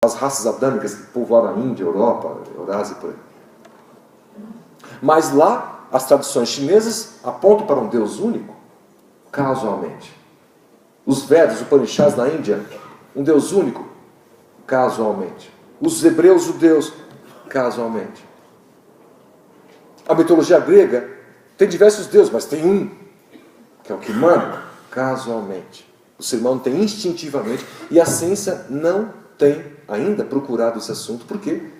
as raças adâmicas que povoaram a Índia, Europa, Eurásia e por aí. Mas lá, as tradições chinesas apontam para um Deus único, casualmente. Os Vedas, os Upanishads na Índia, um Deus único, casualmente. Os hebreus judeus, casualmente. A mitologia grega tem diversos deuses, mas tem um, que é o que manda, casualmente. O ser humano tem instintivamente, e a ciência não tem ainda procurado esse assunto. Por quê?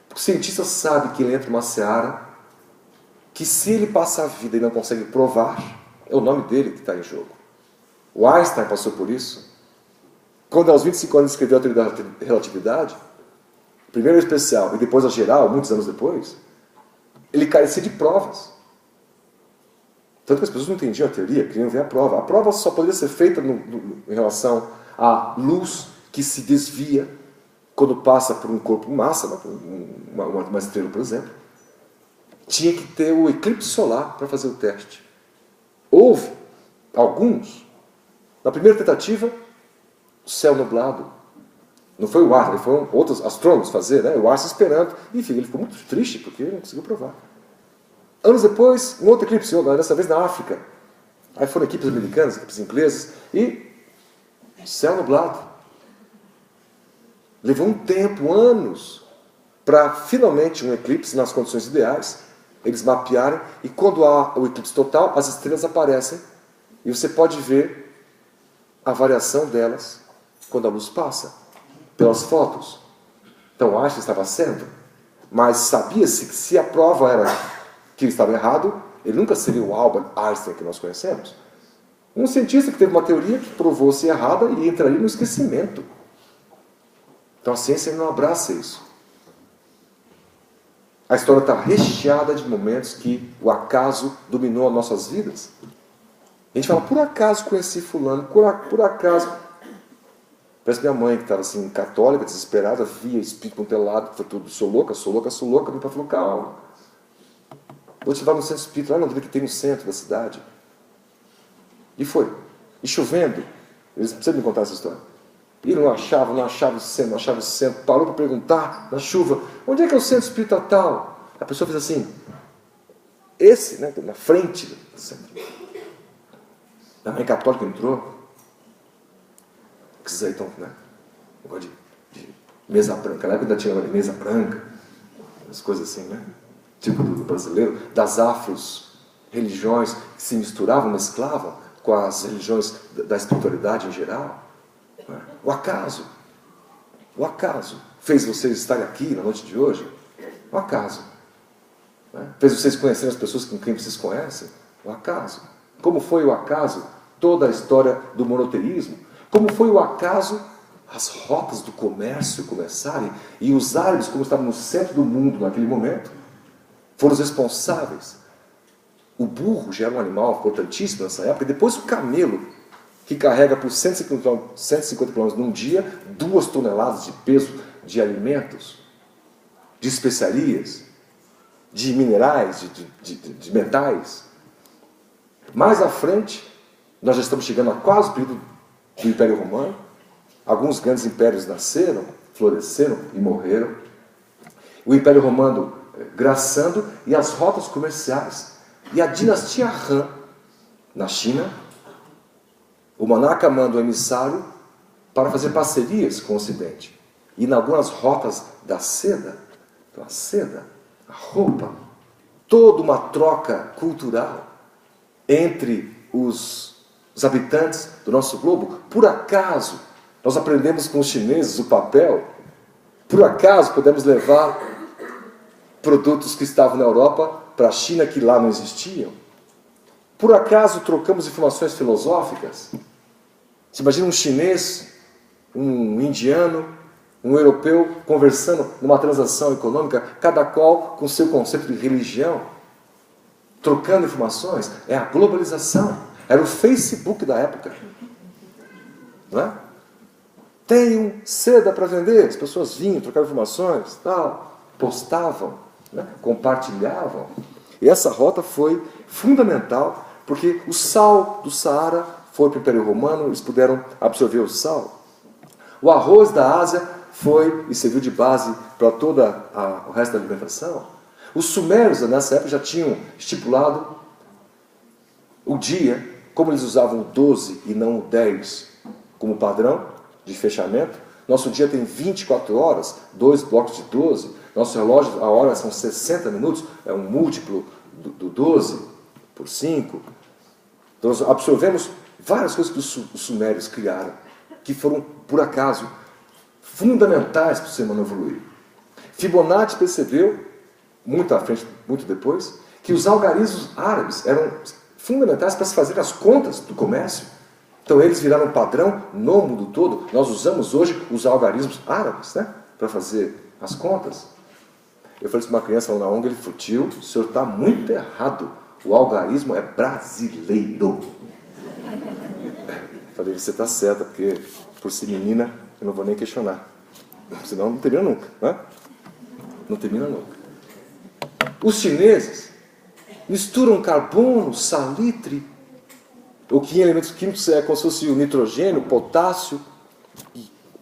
Porque o cientista sabe que ele entra numa seara que, se ele passa a vida e não consegue provar, é o nome dele que está em jogo. O Einstein passou por isso. Quando aos 25 anos escreveu a teoria da relatividade, primeiro a especial e depois a geral, muitos anos depois, ele carecia de provas. Tanto que as pessoas não entendiam a teoria, queriam ver a prova. A prova só poderia ser feita em relação à luz que se desvia quando passa por um corpo em massa, uma estrela, por exemplo. Tinha que ter o eclipse solar para fazer o teste. Houve alguns. Na primeira tentativa, o céu nublado. Não foi o Einstein, foram outros astrônomos fazer, né? O Einstein esperando. Enfim, ele ficou muito triste porque ele não conseguiu provar. Anos depois, um outro eclipse, dessa vez na África. Aí foram equipes americanas, equipes inglesas, e céu nublado. Levou um tempo, anos, para finalmente um eclipse nas condições ideais, eles mapearem, e quando há o eclipse total, as estrelas aparecem, e você pode ver a variação delas quando a luz passa, pelas fotos. Então Einstein estava certo, mas sabia-se que, se a prova era que ele estava errado, ele nunca seria o Albert Einstein que nós conhecemos. Um cientista que teve uma teoria que provou-se errada e entraria no esquecimento. Então a ciência não abraça isso. A história está recheada de momentos que o acaso dominou as nossas vidas. A gente fala, por acaso conheci fulano, por acaso. Parece minha mãe, que estava assim, católica, desesperada, via espírito por um lado, foi tudo, sou louca. Meu pai falou, calma. Vou te levar no centro espírita, lá na vida que tem no centro da cidade. E foi. E chovendo. Eles precisam me contar essa história. E não achava o centro. Parou para perguntar, na chuva, onde é que é o centro espírita tal? A pessoa fez assim, esse, né, na frente do centro. A mãe católica entrou. Esses aí estão, né? Negócio de mesa branca. Na época ainda tinha mesa branca. As coisas assim, né? Tipo do brasileiro. Das afros religiões que se misturavam, mesclavam com as religiões da espiritualidade em geral. Né? O acaso fez vocês estarem aqui na noite de hoje. O acaso. Né? Fez vocês conhecerem as pessoas com quem vocês conhecem. O acaso. Como foi o acaso toda a história do monoteísmo? Como foi o acaso as rotas do comércio começarem e os árabes, como estavam no centro do mundo naquele momento, foram os responsáveis. O burro já era um animal importantíssimo nessa época, e depois o camelo, que carrega por 150 km num dia 2 toneladas de peso de alimentos, de especiarias, de minerais, de metais. Mais à frente, nós já estamos chegando a quase o período do Império Romano. Alguns grandes impérios nasceram, floresceram e morreram. O Império Romano graçando, e as rotas comerciais. E a dinastia Han, na China, o monarca manda um emissário para fazer parcerias com o Ocidente. E em algumas rotas da seda, então a seda, a roupa, toda uma troca cultural entre os habitantes do nosso globo. Por acaso, nós aprendemos com os chineses o papel. Por acaso, podemos levar produtos que estavam na Europa para a China, que lá não existiam. Por acaso, trocamos informações filosóficas. Você imagina um chinês, um indiano, um europeu conversando numa transação econômica, cada qual com seu conceito de religião, trocando informações. É a globalização. Era o Facebook da época. Não é? Tenho seda para vender. As pessoas vinham, trocavam informações, tal, postavam, né? Compartilhavam. E essa rota foi fundamental, porque o sal do Saara foi para o Império Romano, eles puderam absorver o sal. O arroz da Ásia foi e serviu de base para todo o resto da alimentação. Os sumérios, nessa época, já tinham estipulado o dia, como eles usavam o 12 e não o 10 como padrão de fechamento. Nosso dia tem 24 horas, 2 blocos de 12. Nosso relógio, a hora são 60 minutos, é um múltiplo do 12 por 5. Então nós absorvemos várias coisas que os sumérios criaram, que foram, por acaso, fundamentais para o ser humano evoluir. Fibonacci percebeu, muito à frente, muito depois, que os algarismos árabes eram fundamentais para se fazer as contas do comércio. Então eles viraram padrão no mundo todo. Nós usamos hoje os algarismos árabes, né, para fazer as contas. Eu falei para uma criança lá na ONG, ele falou: tio, o senhor está muito errado. O algarismo é brasileiro. Eu falei: você está certa, porque por ser menina eu não vou nem questionar. Senão não termina nunca. Né? Não termina nunca. Os chineses misturam carbono, salitre, o que em elementos químicos é como se fosse o nitrogênio, o potássio,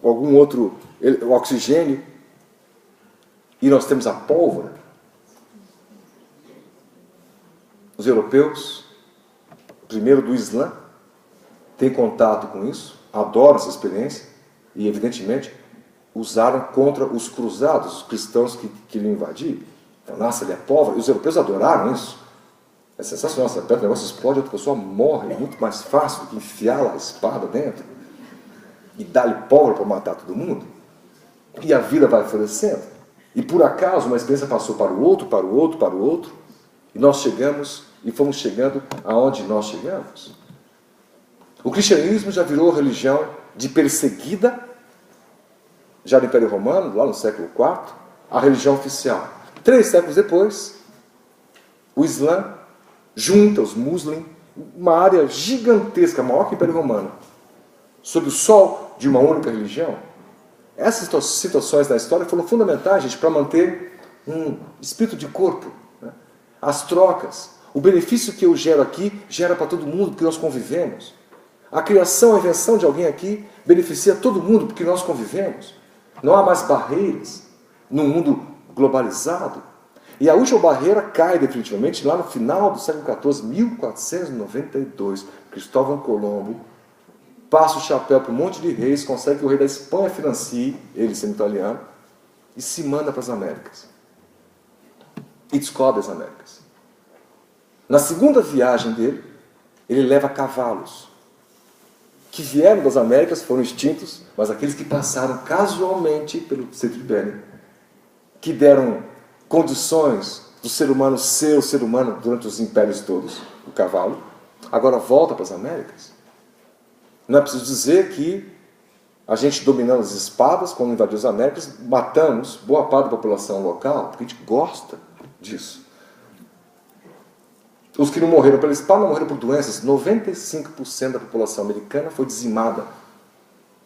algum outro, o oxigênio. E nós temos a pólvora. Os europeus, primeiro do Islã, têm contato com isso, adoram essa experiência e, evidentemente, usaram contra os cruzados, os cristãos que queriam invadir. Então, nasce ali a pólvora. E os europeus adoraram isso. É sensacional. Você aperta o negócio, explode, outra pessoa morre. É muito mais fácil do que enfiar a espada dentro e dar-lhe pólvora para matar todo mundo. E a vida vai florescendo. E por acaso uma experiência passou para o outro, para o outro, para o outro, e nós chegamos, e fomos chegando aonde nós chegamos. O cristianismo já virou religião de perseguida, já no Império Romano, lá no século IV, a religião oficial. 3 séculos depois, o Islã junta os muçulmanos, uma área gigantesca, maior que o Império Romano, sob o sol de uma única religião. Essas situações da história foram fundamentais, gente, para manter um espírito de corpo. Né? As trocas, o benefício que eu gero aqui, gera para todo mundo, porque nós convivemos. A criação, a invenção de alguém aqui, beneficia todo mundo, porque nós convivemos. Não há mais barreiras num mundo globalizado. E a última barreira cai definitivamente lá no final do século XIV, 1492. Cristóvão Colombo passa o chapéu para um monte de reis, consegue que o rei da Espanha financie, ele sendo italiano, e se manda para as Américas. E descobre as Américas. Na segunda viagem dele, ele leva cavalos, que vieram das Américas, foram extintos, mas aqueles que passaram casualmente pelo centro ibérico, que deram condições do ser humano ser o ser humano durante os impérios todos, o cavalo, agora volta para as Américas. Não é preciso dizer que a gente, dominando as espadas, quando invadiu as Américas, matamos boa parte da população local, porque a gente gosta disso. Os que não morreram pela espada não morreram por doenças. 95% da população americana foi dizimada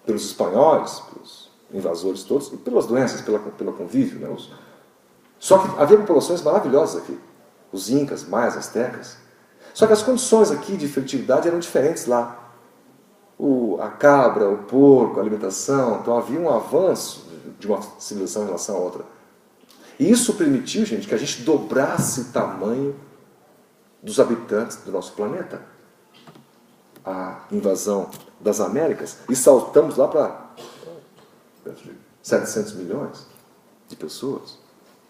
pelos espanhóis, pelos invasores todos, e pelas doenças, pelo convívio. Né? Só que havia populações maravilhosas aqui. Os incas, maias, astecas. Só que as condições aqui de fertilidade eram diferentes lá. A cabra, o porco, a alimentação. Então havia um avanço de uma civilização em relação à outra. E isso permitiu, gente, que a gente dobrasse o tamanho dos habitantes do nosso planeta. A invasão das Américas. E saltamos lá para 700 milhões de pessoas.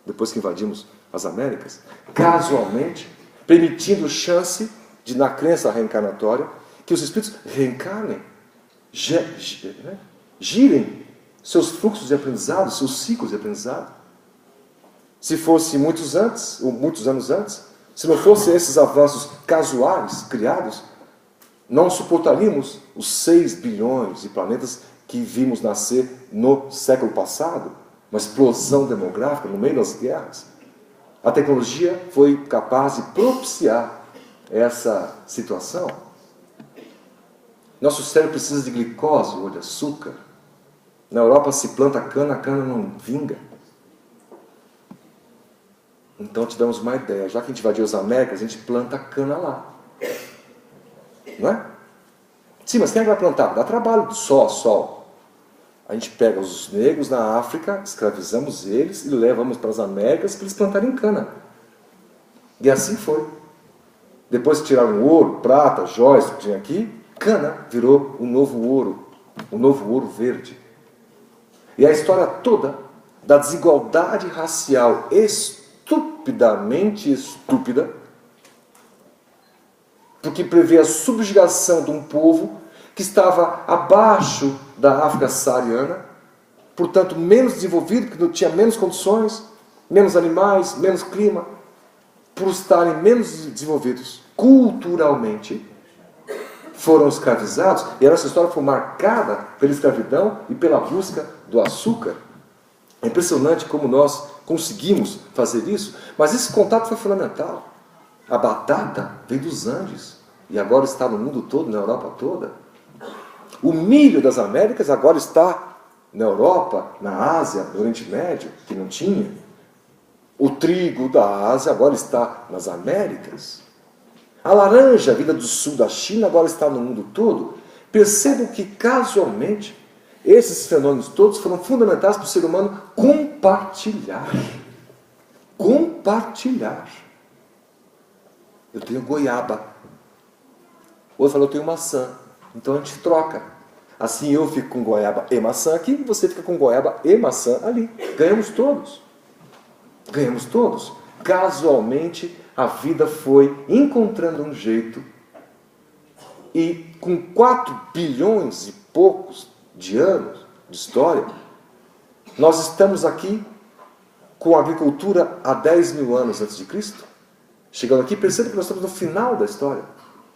Depois que invadimos as Américas. Casualmente, permitindo chance de, na crença reencarnatória, que os espíritos reencarnem, girem seus fluxos de aprendizado, seus ciclos de aprendizado. Se fosse muitos anos antes, se não fossem esses avanços casuais criados, não suportaríamos os 6 bilhões de planetas que vimos nascer no século passado, uma explosão demográfica no meio das guerras. A tecnologia foi capaz de propiciar essa situação. Nosso cérebro precisa de glicose ou de açúcar. Na Europa se planta cana, a cana não vinga. Então tivemos uma ideia. Já que a gente invadiu as Américas, a gente planta cana lá. Não é? Sim, mas quem é que vai plantar? Dá trabalho, sol a sol. A gente pega os negros na África, escravizamos eles e levamos para as Américas para eles plantarem cana. E assim foi. Depois que tiraram ouro, prata, joias, que tinha aqui, cana virou um novo ouro verde. E a história toda da desigualdade racial estupidamente estúpida, porque prevê a subjugação de um povo que estava abaixo da África saariana, portanto menos desenvolvido, que tinha menos condições, menos animais, menos clima, por estarem menos desenvolvidos culturalmente, foram escravizados, e a nossa história foi marcada pela escravidão e pela busca do açúcar. É impressionante como nós conseguimos fazer isso, mas esse contato foi fundamental. A batata veio dos Andes, e agora está no mundo todo, na Europa toda. O milho das Américas agora está na Europa, na Ásia, no Oriente Médio, que não tinha. O trigo da Ásia agora está nas Américas. A laranja, vinda do sul da China, agora está no mundo todo. Percebam que, casualmente, esses fenômenos todos foram fundamentais para o ser humano compartilhar. Compartilhar. Eu tenho goiaba. O outro falou, eu tenho maçã. Então a gente troca. Assim eu fico com goiaba e maçã aqui, e você fica com goiaba e maçã ali. Ganhamos todos. Ganhamos todos. Casualmente, a vida foi encontrando um jeito, e com 4 bilhões e poucos de anos de história, nós estamos aqui com a agricultura há 10 mil anos antes de Cristo. Chegando aqui, perceba que nós estamos no final da história.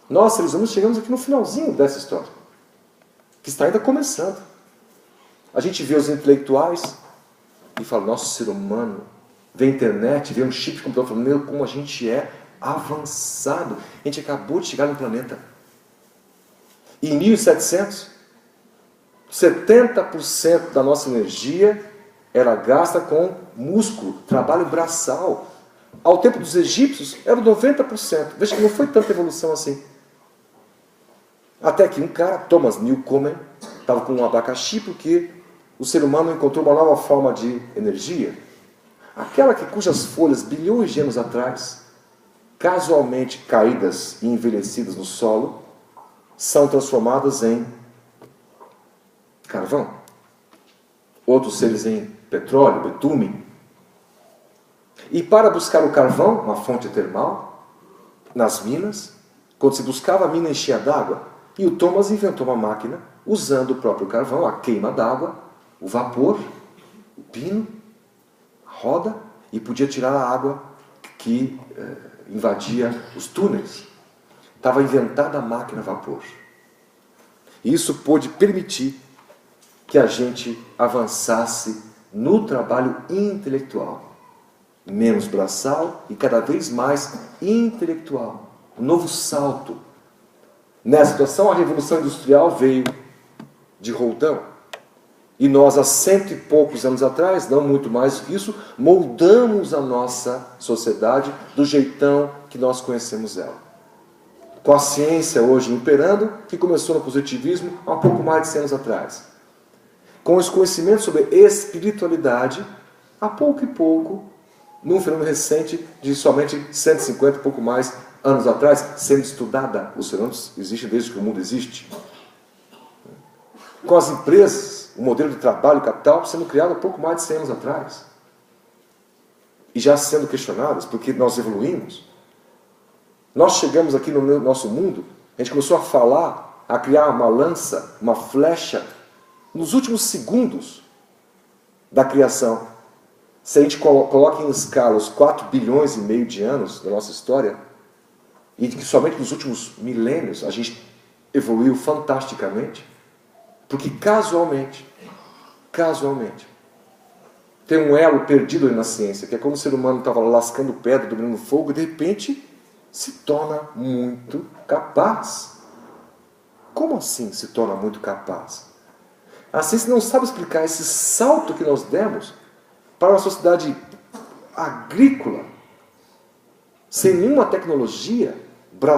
Nós, seres humanos, chegamos aqui no finalzinho dessa história, que está ainda começando. A gente vê os intelectuais e fala, nosso ser humano, vê a internet, vê um chip de computador, falando, meu, como a gente é avançado. A gente acabou de chegar no planeta. E em 1700, 70% da nossa energia era gasta com músculo, trabalho braçal. Ao tempo dos egípcios, era 90%. Veja que não foi tanta evolução assim. Até que um cara, Thomas Newcomen, estava com um abacaxi porque o ser humano encontrou uma nova forma de energia. Aquela cujas folhas, bilhões de anos atrás, casualmente caídas e envelhecidas no solo, são transformadas em carvão. Outros seres em petróleo, betume. E para buscar o carvão, uma fonte termal, nas minas, quando se buscava a mina enchia d'água, e o Thomas inventou uma máquina usando o próprio carvão, a queima d'água, o vapor, o pino, a roda, e podia tirar a água que invadia os túneis. Estava inventada a máquina a vapor. E isso pôde permitir que a gente avançasse no trabalho intelectual. Menos braçal e cada vez mais intelectual. Um novo salto. Nessa situação, a Revolução Industrial veio de roldão. E nós, há 100 e poucos anos atrás, não muito mais do que isso, moldamos a nossa sociedade do jeitão que nós conhecemos ela. Com a ciência hoje imperando, que começou no positivismo há um pouco mais de 100 anos atrás. Com os conhecimentos sobre espiritualidade, há pouco e pouco, num fenômeno recente de somente 150 e pouco mais anos atrás, sendo estudada. Os fenômenos existem desde que o mundo existe. Com as empresas, o modelo de trabalho e capital sendo criado há pouco mais de 100 anos atrás. E já sendo questionadas, porque nós evoluímos. Nós chegamos aqui no nosso mundo, a gente começou a falar, a criar uma lança, uma flecha, nos últimos segundos da criação. Se a gente coloca em escala os 4 bilhões e meio de anos da nossa história, e que somente nos últimos milênios a gente evoluiu fantasticamente, porque casualmente, tem um elo perdido aí na ciência, que é quando o ser humano estava lascando pedra, dominando fogo, e de repente se torna muito capaz. Como assim se torna muito capaz? A ciência não sabe explicar esse salto que nós demos para uma sociedade agrícola, sem nenhuma tecnologia,